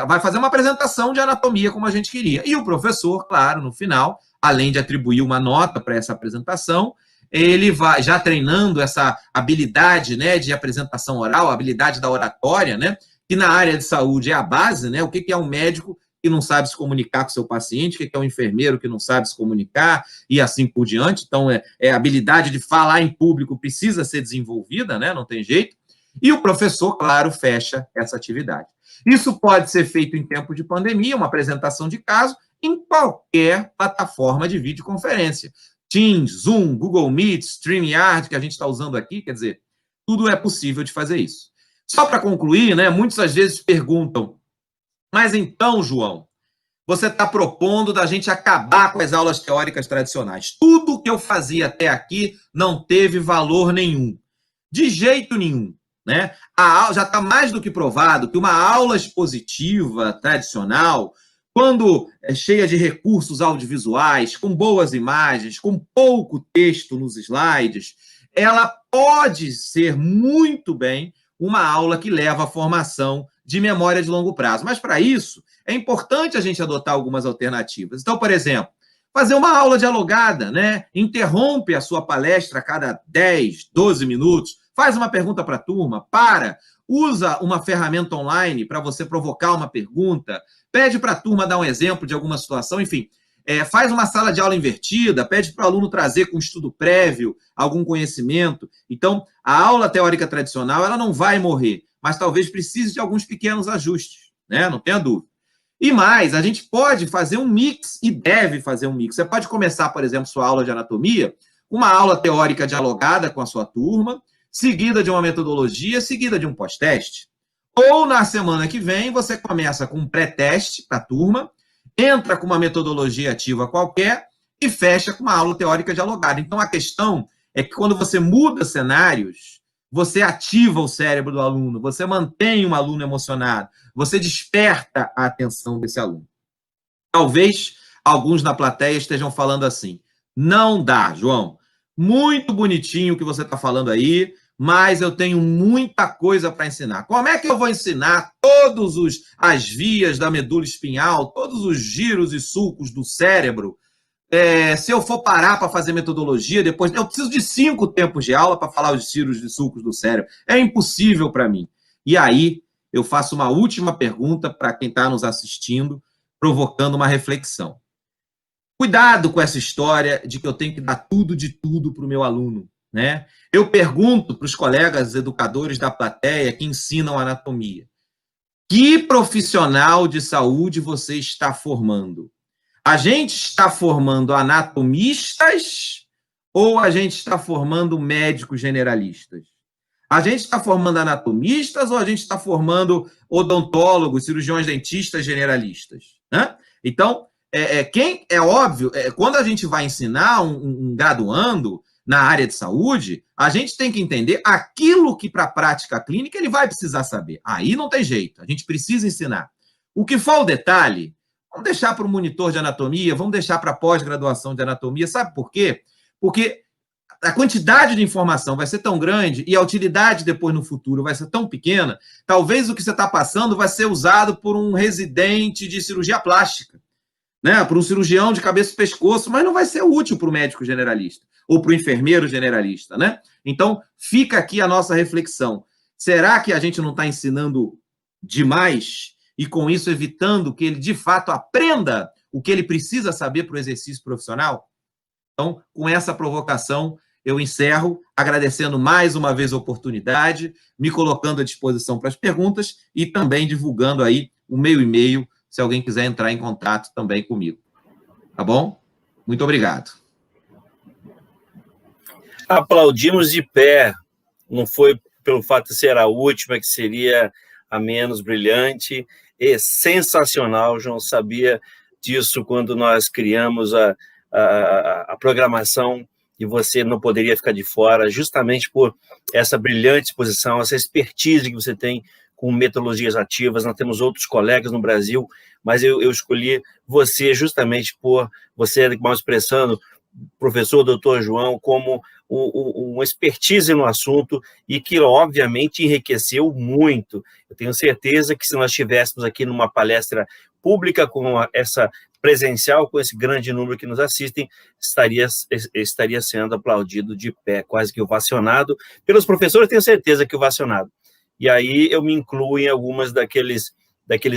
Vai fazer uma apresentação de anatomia como a gente queria. E o professor, claro, no final, além de atribuir uma nota para essa apresentação, ele vai já treinando essa habilidade, né, de apresentação oral, a habilidade da oratória, né, que na área de saúde é a base, né? O que é um médico que não sabe se comunicar com o seu paciente, o que é um enfermeiro que não sabe se comunicar, e assim por diante. Então, a habilidade de falar em público precisa ser desenvolvida, né? Não tem jeito. E o professor, claro, fecha essa atividade. Isso pode ser feito em tempo de pandemia, uma apresentação de caso, em qualquer plataforma de videoconferência. Teams, Zoom, Google Meet, StreamYard, que a gente está usando aqui, quer dizer, tudo é possível de fazer isso. Só para concluir, né, muitas às vezes perguntam, mas então, João, você está propondo da gente acabar com as aulas teóricas tradicionais. Tudo que eu fazia até aqui não teve valor nenhum. De jeito nenhum. Né? Já está mais do que provado que uma aula expositiva tradicional, quando é cheia de recursos audiovisuais, com boas imagens, com pouco texto nos slides, ela pode ser muito bem uma aula que leva à formação de memória de longo prazo. Mas, para isso, é importante a gente adotar algumas alternativas. Então, por exemplo, fazer uma aula dialogada, né? Interrompe a sua palestra a cada 10, 12 minutos, faz uma pergunta para a turma, usa uma ferramenta online para você provocar uma pergunta, pede para a turma dar um exemplo de alguma situação, enfim, faz uma sala de aula invertida, pede para o aluno trazer com estudo prévio algum conhecimento. Então, a aula teórica tradicional ela não vai morrer, mas talvez precise de alguns pequenos ajustes, né? Não tenha dúvida. E mais, a gente pode fazer um mix e deve fazer um mix. Você pode começar, por exemplo, sua aula de anatomia, uma aula teórica dialogada com a sua turma, seguida de uma metodologia, seguida de um pós-teste. Ou, na semana que vem, você começa com um pré-teste para a turma, entra com uma metodologia ativa qualquer e fecha com uma aula teórica dialogada. Então, a questão é que quando você muda cenários, você ativa o cérebro do aluno, você mantém um aluno emocionado, você desperta a atenção desse aluno. Talvez alguns na plateia estejam falando assim, não dá, João, muito bonitinho o que você está falando aí, mas eu tenho muita coisa para ensinar. Como é que eu vou ensinar todas as vias da medula espinhal, todos os giros e sulcos do cérebro? Se eu for parar para fazer metodologia, depois eu preciso de 5 tempos de aula para falar os giros e sulcos do cérebro. É impossível para mim. E aí, eu faço uma última pergunta para quem está nos assistindo, provocando uma reflexão. Cuidado com essa história de que eu tenho que dar tudo de tudo para o meu aluno, né? Eu pergunto para os colegas educadores da plateia que ensinam anatomia: que profissional de saúde você está formando? A gente está formando anatomistas ou a gente está formando médicos generalistas? A gente está formando anatomistas ou a gente está formando odontólogos, cirurgiões dentistas generalistas? Né? Então, é óbvio, quando a gente vai ensinar um graduando na área de saúde, a gente tem que entender aquilo que para a prática clínica ele vai precisar saber. Aí não tem jeito, a gente precisa ensinar. O que for o detalhe, vamos deixar para o monitor de anatomia, vamos deixar para a pós-graduação de anatomia. Sabe por quê? Porque a quantidade de informação vai ser tão grande e a utilidade depois no futuro vai ser tão pequena, talvez o que você está passando vai ser usado por um residente de cirurgia plástica, né? Por um cirurgião de cabeça e pescoço, mas não vai ser útil para o médico generalista ou para o enfermeiro generalista, né? Então, fica aqui a nossa reflexão. Será que a gente não está ensinando demais e, com isso, evitando que ele, de fato, aprenda o que ele precisa saber para o exercício profissional? Então, com essa provocação, eu encerro, agradecendo mais uma vez a oportunidade, me colocando à disposição para as perguntas e também divulgando aí o meu e-mail, se alguém quiser entrar em contato também comigo. Tá bom? Muito obrigado. Aplaudimos de pé. Não foi pelo fato de ser a última que seria a menos brilhante. É sensacional, João, sabia disso quando nós criamos a programação e você não poderia ficar de fora, justamente por essa brilhante exposição, essa expertise que você tem com metodologias ativas. Nós temos outros colegas no Brasil, mas eu escolhi você justamente por você, mal expressando, professor doutor João, como uma expertise no assunto e que, obviamente, enriqueceu muito. Eu tenho certeza que se nós estivéssemos aqui numa palestra pública com essa presencial, com esse grande número que nos assistem, estaria sendo aplaudido de pé, quase que ovacionado. Pelos professores, tenho certeza que ovacionado. E aí eu me incluo em algumas daqueles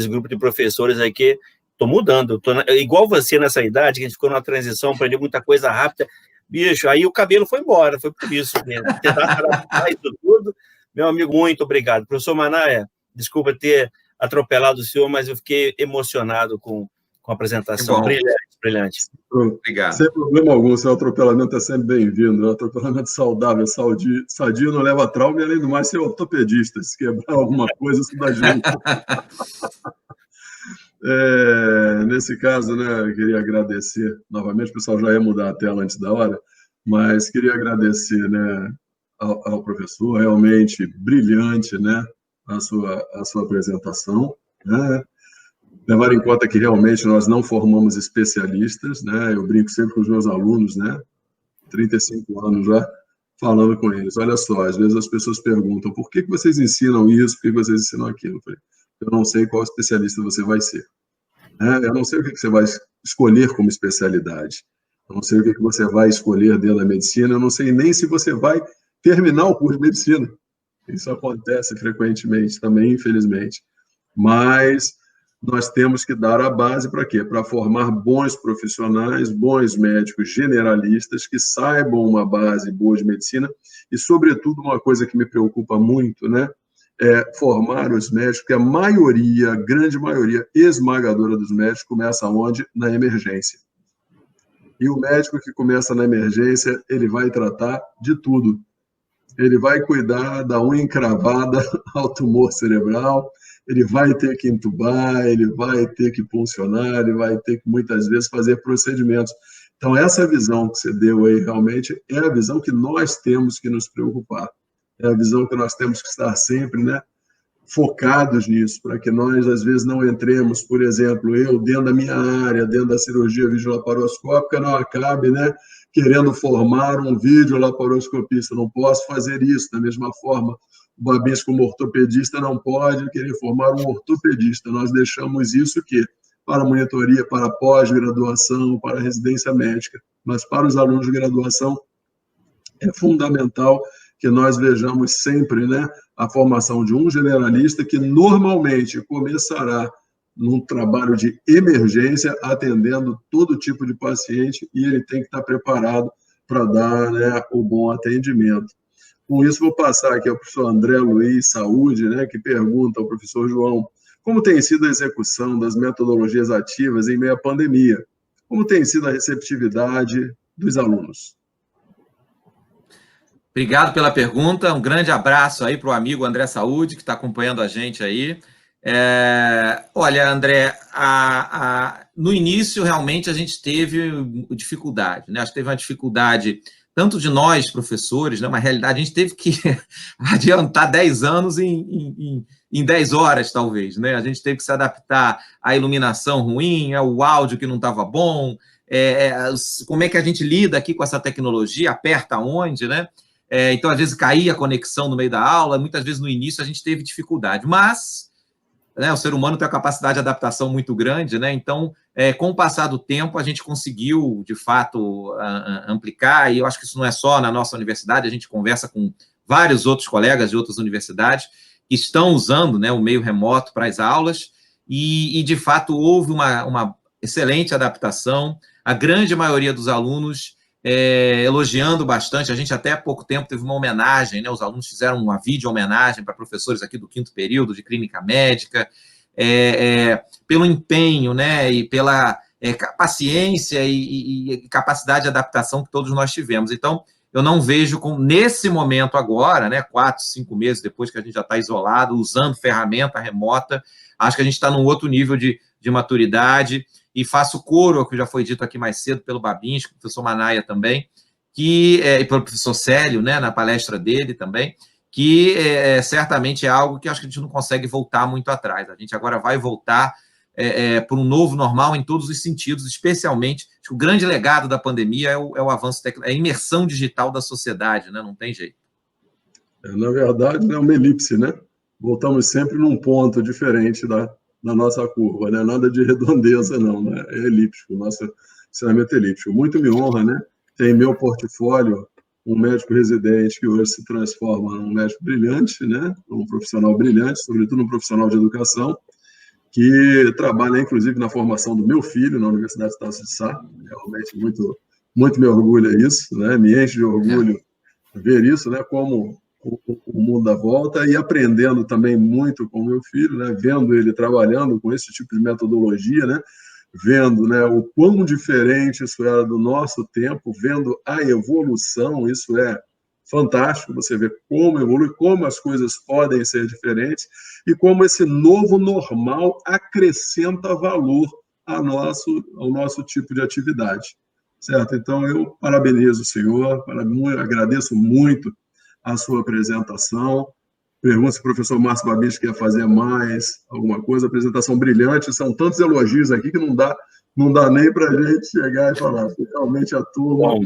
grupos de professores aí que estou mudando. Igual você nessa idade, que a gente ficou numa transição, aprendeu muita coisa rápida. Bicho, aí o cabelo foi embora, foi por isso mesmo. Tentar isso tudo. Meu amigo, muito obrigado. Professor Manaia, desculpa ter atropelado o senhor, mas eu fiquei emocionado com a apresentação. Brilhante. Obrigado. Sem problema algum, seu atropelamento é sempre bem-vindo. Um atropelamento saudável, sadio, não leva trauma e, além do mais, ser ortopedista. Se quebrar alguma coisa, isso dá junto. Nesse caso, né, eu queria agradecer novamente. O pessoal já ia mudar a tela antes da hora, mas queria agradecer, né, ao professor, realmente brilhante, né, a sua apresentação, né? Levar em conta que realmente nós não formamos especialistas, né? Eu brinco sempre com os meus alunos, né? 35 anos já falando com eles. Olha só, às vezes as pessoas perguntam: por que vocês ensinam isso, por que vocês ensinam aquilo? Eu falei: eu não sei qual especialista você vai ser. Eu não sei o que você vai escolher como especialidade. Eu não sei o que você vai escolher dentro da medicina. Eu não sei nem se você vai terminar o curso de medicina. Isso acontece frequentemente também, infelizmente. Mas nós temos que dar a base para quê? Para formar bons profissionais, bons médicos generalistas que saibam uma base boa de medicina e, sobretudo, uma coisa que me preocupa muito, né? É formar os médicos, que a grande maioria esmagadora dos médicos começa onde? Na emergência. E o médico que começa na emergência, ele vai tratar de tudo. Ele vai cuidar da unha encravada ao tumor cerebral, ele vai ter que entubar, ele vai ter que puncionar, ele vai ter que, muitas vezes, fazer procedimentos. Então, essa visão que você deu aí, realmente, é a visão que nós temos que nos preocupar. É a visão que nós temos que estar sempre, né, focados nisso, para que nós, às vezes, não entremos, por exemplo, eu, dentro da minha área, dentro da cirurgia videolaparoscópica, não acabe, né, querendo formar um videolaparoscopista. Não posso fazer isso. Da mesma forma, o Babinski, como ortopedista, não pode querer formar um ortopedista. Nós deixamos isso para monitoria, para pós-graduação, para residência médica. Mas para os alunos de graduação, é fundamental que nós vejamos sempre, né, a formação de um generalista que normalmente começará num trabalho de emergência, atendendo todo tipo de paciente, e ele tem que estar preparado para dar, né, o bom atendimento. Com isso, vou passar aqui ao professor André Luiz Saúde, né, que pergunta ao professor João como tem sido a execução das metodologias ativas em meio à pandemia, como tem sido a receptividade dos alunos. Obrigado pela pergunta, um grande abraço aí para o amigo André Saúde, que está acompanhando a gente aí. Olha, André, no início realmente a gente teve dificuldade, né? Acho que teve uma dificuldade tanto de nós, professores, né? Uma realidade, a gente teve que adiantar 10 anos em 10 horas, talvez, né? A gente teve que se adaptar à iluminação ruim, ao áudio que não estava bom, como é que a gente lida aqui com essa tecnologia, aperta onde, né? Então, às vezes, caía a conexão no meio da aula, muitas vezes no início a gente teve dificuldade, mas, né, o ser humano tem uma capacidade de adaptação muito grande, né? Então, com o passar do tempo, a gente conseguiu, de fato, ampliar, e eu acho que isso não é só na nossa universidade, a gente conversa com vários outros colegas de outras universidades que estão usando, né, o meio remoto para as aulas, e de fato, houve uma excelente adaptação, a grande maioria dos alunos elogiando bastante. A gente até há pouco tempo teve uma homenagem, né? Os alunos fizeram uma vídeo-homenagem para professores aqui do 5º período de clínica médica, pelo empenho, né? E pela paciência e capacidade de adaptação que todos nós tivemos. Então, eu não vejo nesse momento agora, né? 4, 5 meses depois que a gente já está isolado, usando ferramenta remota, acho que a gente está num outro nível de maturidade. E faço coro ao que já foi dito aqui mais cedo pelo Babinski, professor Manaia também, e pelo professor Célio, né, na palestra dele também, que certamente é algo que acho que a gente não consegue voltar muito atrás. A gente agora vai voltar para um novo normal em todos os sentidos, especialmente, acho que o grande legado da pandemia é o avanço tecnológico, é a imersão digital da sociedade, né, não tem jeito. Na verdade, é uma elipse, né? Voltamos sempre num ponto diferente da nossa curva, né? Nada de redondeza, não, né? É elíptico, nosso ensinamento elíptico. Muito me honra, né? Tem em meu portfólio um médico residente que hoje se transforma num médico brilhante, né? Um profissional brilhante, sobretudo um profissional de educação, que trabalha, inclusive, na formação do meu filho na Universidade de Estácio de Sá. Realmente muito, muito me orgulha isso, né? Me enche de orgulho ver isso, né? Como o mundo dá volta, e aprendendo também muito com o meu filho, né, vendo ele trabalhando com esse tipo de metodologia, né, vendo, né, o quão diferente isso era do nosso tempo, vendo a evolução, isso é fantástico, você vê como evolui, como as coisas podem ser diferentes, e como esse novo normal acrescenta valor ao nosso tipo de atividade, certo? Então, eu parabenizo o senhor, agradeço muito a sua apresentação. Pergunto se o professor Márcio Babinski quer fazer mais alguma coisa. Apresentação brilhante, são tantos elogios aqui que não dá nem para a gente chegar e falar. Realmente a turma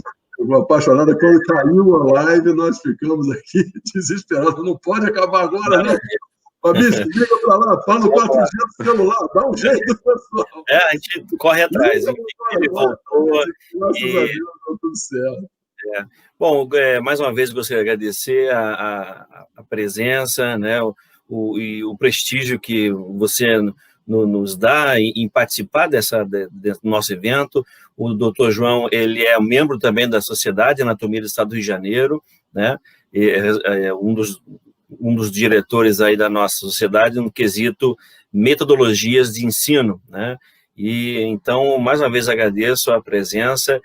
apaixonada. Quando caiu a live, nós ficamos aqui desesperados. Não pode acabar agora, não. Babinski, liga para lá, fala no 4G do celular, dá um jeito, pessoal. A gente corre atrás. Ele voltou. Graças a Deus, deu tudo certo. Bom, mais uma vez gostaria de agradecer a presença, né, e o prestígio que você nos dá em participar desse nosso evento. O doutor João, ele é membro também da Sociedade de Anatomia do Estado do Rio de Janeiro, né, é um dos diretores aí da nossa sociedade no quesito metodologias de ensino, né, e então, mais uma vez agradeço a presença.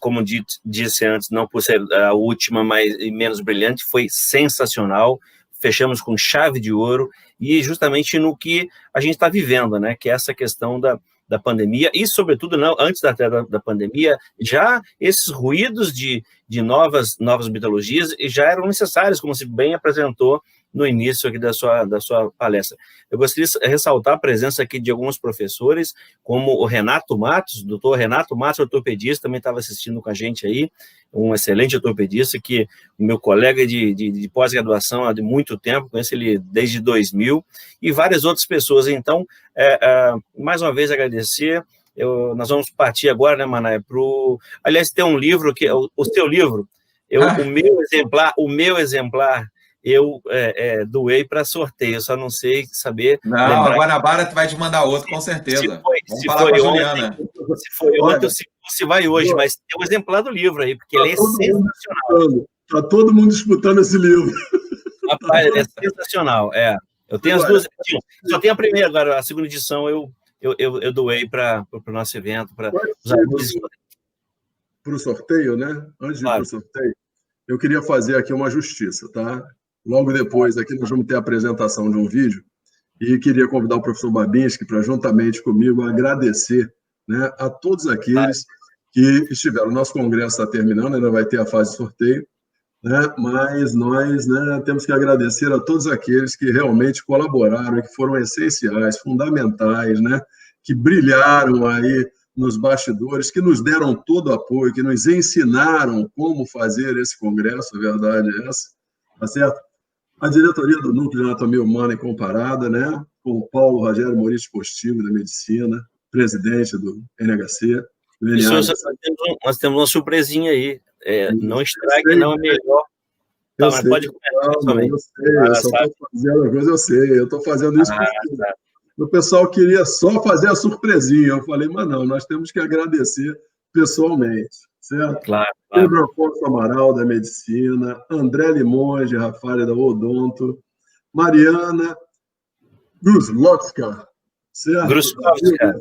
Como disse antes, não por ser a última, mas menos brilhante, foi sensacional, fechamos com chave de ouro, e justamente no que a gente está vivendo, né, que é essa questão da pandemia, e sobretudo, não, antes da pandemia, já esses ruídos de novas metodologias já eram necessários, como se bem apresentou no início aqui da sua palestra. Eu gostaria de ressaltar a presença aqui de alguns professores, como o Renato Matos, doutor Renato Matos, ortopedista, também estava assistindo com a gente aí, um excelente ortopedista, que o meu colega de pós-graduação há de muito tempo, conheço ele desde 2000, e várias outras pessoas. Então, mais uma vez agradecer. Nós vamos partir agora, né, Manaia, aliás, tem um livro, que o seu livro, o meu exemplar, eu doei para sorteio, eu só não sei saber. Não, a Guanabara vai te mandar outro, com certeza. Vamos falar com a Juliana. Se foi ontem, se vai hoje, mas tem um exemplar do livro aí, porque ele é sensacional. Está todo mundo disputando esse livro. Rapaz, é sensacional, Eu tenho as duas, só tem a primeira, agora a segunda edição eu doei para o nosso evento, para os alunos. Para o sorteio, né? Antes de ir para o sorteio, eu queria fazer aqui uma justiça, tá? Logo depois, aqui nós vamos ter a apresentação de um vídeo e queria convidar o professor Babinski para, juntamente comigo, agradecer, né, a todos aqueles que estiveram. O nosso congresso está terminando, ainda vai ter a fase de sorteio, né? Mas nós, né, temos que agradecer a todos aqueles que realmente colaboraram, que foram essenciais, fundamentais, né, que brilharam aí nos bastidores, que nos deram todo o apoio, que nos ensinaram como fazer esse congresso, a verdade é essa, tá certo? A diretoria do Núcleo de Anatomia Humana e Comparada, né, com o Paulo Rogério Maurício Postigo, da Medicina, presidente do NHC. Nós temos uma surpresinha aí. Não estrague, não é melhor. Tá, mas pode comentar também. Eu sei, eu só estou fazendo a coisa, eu sei. Eu estou fazendo isso porque o pessoal queria só fazer a surpresinha. Eu falei, mas não, nós temos que agradecer pessoalmente, certo? Claro. Pedro Afonso Amaral, da Medicina, André Limonge, Rafael, da Odonto, Mariana Gruzlowska, certo? Gruzkowska.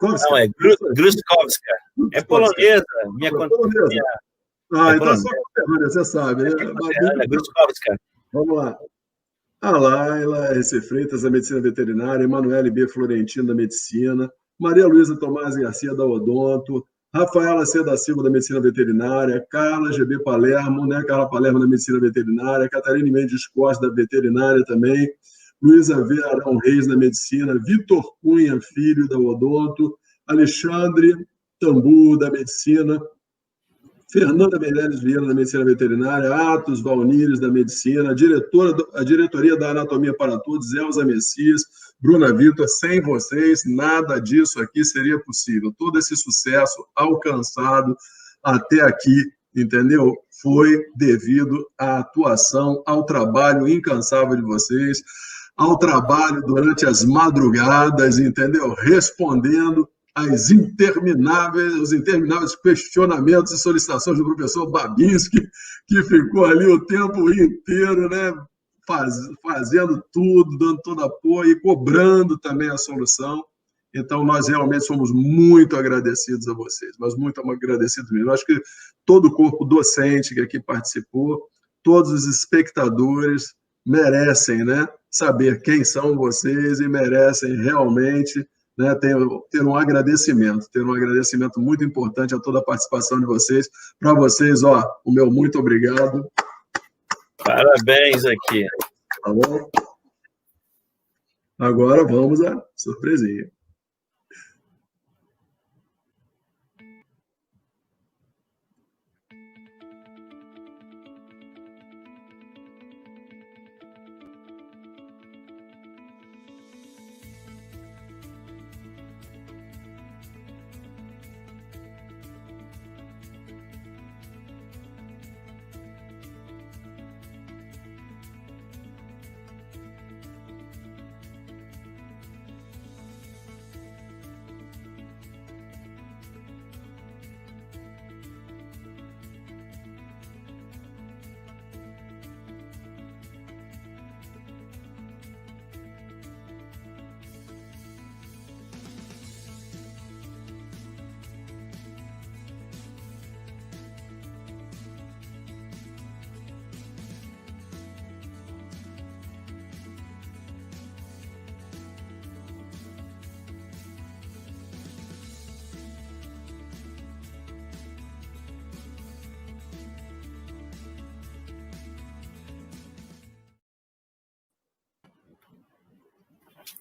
Não, é Gruzkowska. É polonesa, minha polonesa. Então é só conterrânea, você sabe, né? Gruzkowska. Vamos lá. A Laila S. Freitas, da Medicina Veterinária, Emanuele B. Florentino, da Medicina, Maria Luísa Tomás Garcia, da Odonto, Rafaela C. da Silva, da Medicina Veterinária, Carla GB Palermo, né? Carla Palermo, da Medicina Veterinária, Catarina Mendes Costa, da Veterinária também, Luísa V. Arão Reis, da Medicina, Vitor Cunha Filho, da Odonto, Alexandre Tambu, da Medicina, Fernanda Meirelles Vieira, da Medicina Veterinária, Atos Valnires, da Medicina, a diretoria da Anatomia para Todos, Elza Messias, Bruna Vitor. Sem vocês, nada disso aqui seria possível. Todo esse sucesso alcançado até aqui, entendeu? Foi devido à atuação, ao trabalho incansável de vocês, ao trabalho durante as madrugadas, entendeu? Respondendo os intermináveis questionamentos e solicitações do professor Babinski, que ficou ali o tempo inteiro, né, fazendo tudo, dando todo apoio e cobrando também a solução. Então, nós realmente somos muito agradecidos a vocês, mas muito agradecidos mesmo. Eu acho que todo o corpo docente que aqui participou, todos os espectadores merecem, né, saber quem são vocês e merecem realmente, né, ter um agradecimento muito importante a toda a participação de vocês. Para vocês, o meu muito obrigado. Parabéns aqui. Tá bom? Agora vamos à surpresinha.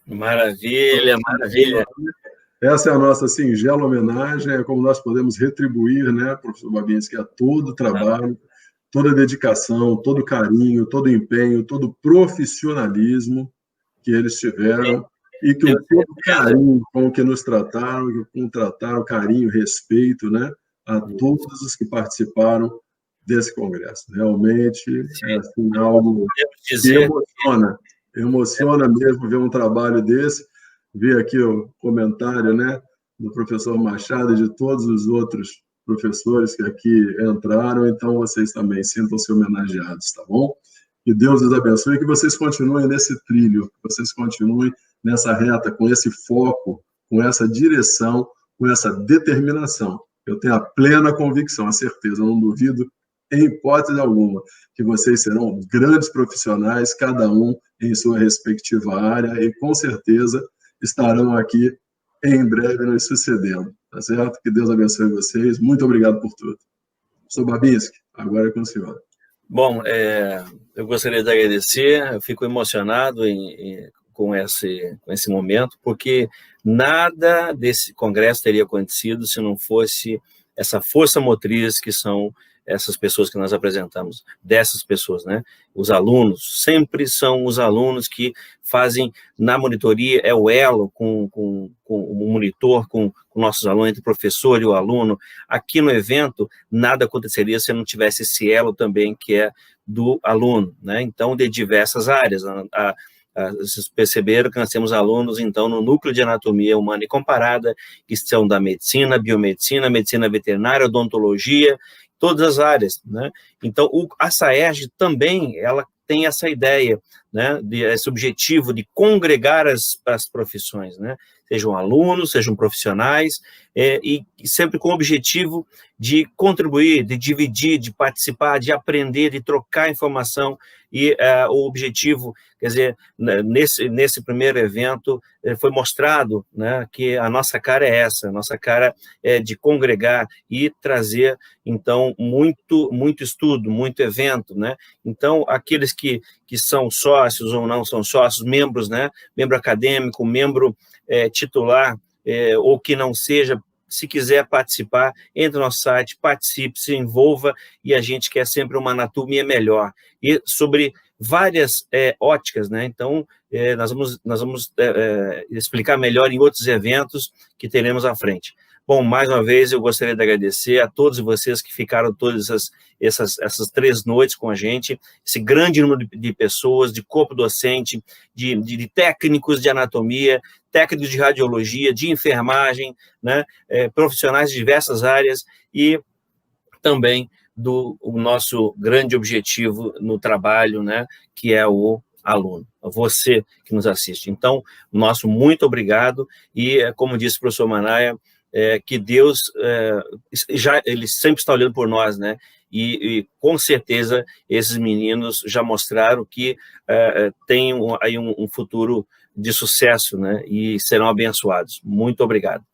Maravilha, maravilha. Essa é a nossa singela homenagem, é como nós podemos retribuir, né, professor Babinski, a todo o trabalho, toda a dedicação, todo o carinho, todo o empenho, todo o profissionalismo que eles tiveram e que todo o carinho com que nos trataram, carinho, respeito, né, a todos os que participaram desse congresso. Realmente é assim, algo que emociona mesmo ver um trabalho desse, ver aqui o comentário, né, do professor Machado e de todos os outros professores que aqui entraram, então vocês também sintam-se homenageados, tá bom? Que Deus os abençoe e que vocês continuem nesse trilho, que vocês continuem nessa reta, com esse foco, com essa direção, com essa determinação. Eu tenho a plena convicção, a certeza, não duvido em hipótese alguma, que vocês serão grandes profissionais, cada um em sua respectiva área, e com certeza estarão aqui em breve nos sucedendo, tá certo? Que Deus abençoe vocês. Muito obrigado por tudo. Sou Babinski, agora é com o senhor. Bom, eu gostaria de agradecer, eu fico emocionado com esse momento, porque nada desse congresso teria acontecido se não fosse essa força motriz que são essas pessoas que nós apresentamos, dessas pessoas, né? Os alunos, sempre são os alunos que fazem, na monitoria, é o elo com o monitor, com nossos alunos, entre o professor e o aluno. Aqui no evento, nada aconteceria se não tivesse esse elo também, que é do aluno, né? Então, de diversas áreas. Vocês perceberam que nós temos alunos, então, no núcleo de anatomia humana e comparada, que são da medicina, biomedicina, medicina veterinária, odontologia, todas as áreas, né? Então, a SAERJ também, ela tem essa ideia, né, esse objetivo de congregar as profissões, né? Sejam alunos, sejam profissionais, e sempre com o objetivo de contribuir, de dividir, de participar, de aprender, de trocar informação, e o objetivo, quer dizer, nesse primeiro evento, foi mostrado, né, que a nossa cara é essa, a nossa cara é de congregar e trazer, então, muito estudo, muito evento, né? Então, aqueles que são sócios ou não são sócios, membros, né, membro acadêmico, membro titular, ou que não seja, se quiser participar, entre no nosso site, participe, se envolva, e a gente quer sempre uma anatomia melhor. E sobre várias óticas, né? Então, nós vamos explicar melhor em outros eventos que teremos à frente. Bom, mais uma vez, eu gostaria de agradecer a todos vocês que ficaram todas essas 3 noites com a gente, esse grande número de pessoas, de corpo docente, de técnicos de anatomia, técnicos de radiologia, de enfermagem, né, profissionais de diversas áreas, e também o nosso grande objetivo no trabalho, né, que é o aluno, você que nos assiste. Então, nosso muito obrigado, e como disse o professor Manaia, que Deus, ele sempre está olhando por nós, né? E com certeza esses meninos já mostraram que têm aí um futuro de sucesso, né? E serão abençoados. Muito obrigado.